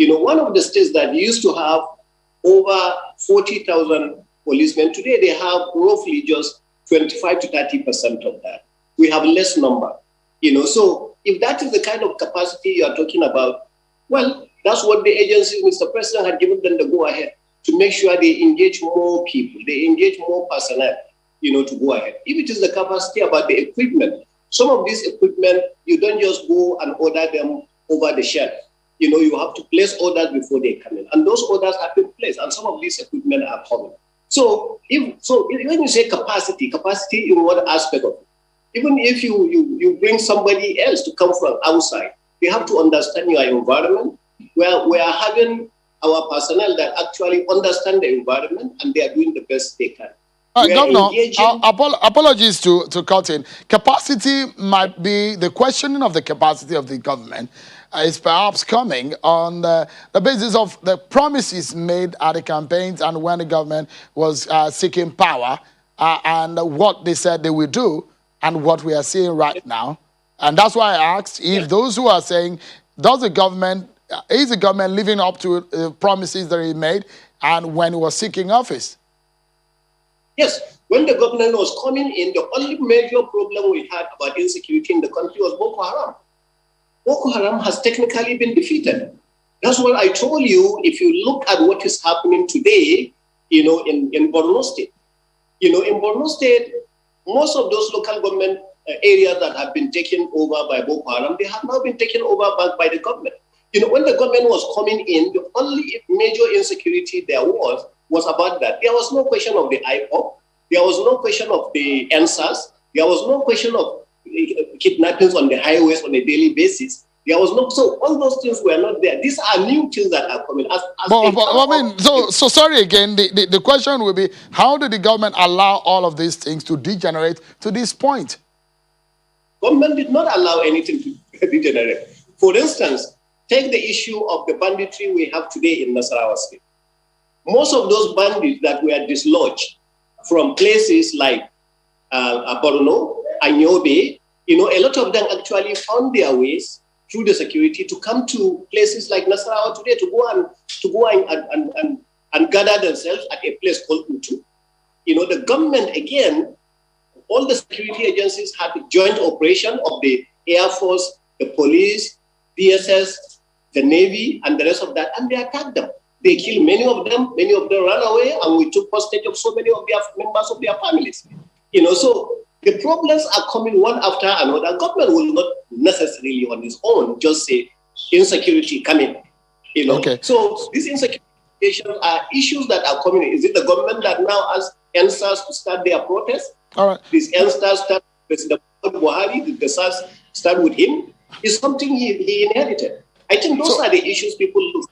One of the states that used to have over 40,000 policemen, today they have roughly just 25 to 30% of that. We have less number, So if that is the kind of capacity you are talking about, well, that's what the agency, Mr. President, had given them the go-ahead to make sure they engage more people, they engage more personnel, to go ahead. If it is the capacity about the equipment, some of this equipment, you don't just go and order them over the shelf. You have to place orders before they come in. And those orders have been placed, and some of these equipment are coming. So when you say capacity in what aspect of it? Even if you bring somebody else to come from outside, they have to understand your environment. We are having our personnel that actually understand the environment, and they are doing the best they can. Governor, apologies to cut in. Capacity might be, the questioning of the capacity of the government is perhaps coming on the basis of the promises made at the campaigns and when the government was seeking power and what they said they will do and what we are seeing right now. And that's why I asked if those who are saying, is the government living up to promises that he made and when he was seeking office? Yes, when the government was coming in, the only major problem we had about insecurity in the country was Boko Haram. Boko Haram has technically been defeated. That's what I told you. If you look at what is happening today, in Borno State, in Borno State, most of those local government areas that have been taken over by Boko Haram, they have now been taken over back by the government. When the government was coming in, the only major insecurity there was about that. There was no question of the IPOP. There was no question of the NSAS. There was no question of kidnappings on the highways on a daily basis. There was no, so all those things were not there. These are new things that are coming. So sorry again. The question will be: how did the government allow all of these things to degenerate to this point? Government did not allow anything to degenerate. For instance, take the issue of the banditry we have today in Nasarawa State. Most of those bandits that were dislodged from places like Borno, Anyobe, a lot of them actually found their ways through the security to come to places like Nasarawa today to go and gather themselves at a place called Utu. The government, again, all the security agencies had a joint operation of the Air Force, the police, DSS, the Navy, and the rest of that, and they attacked them. They killed many of them ran away, and we took hostage of so many of their members of their families. So the problems are coming one after another. Government will not necessarily on its own just say insecurity coming. Okay. So these insecurity are issues that are coming. Is it the government that now asks NSAS to start their protest? All right. This NSAS start President Buhari, did the SARS start with him? It's something he inherited. I think those are the issues people look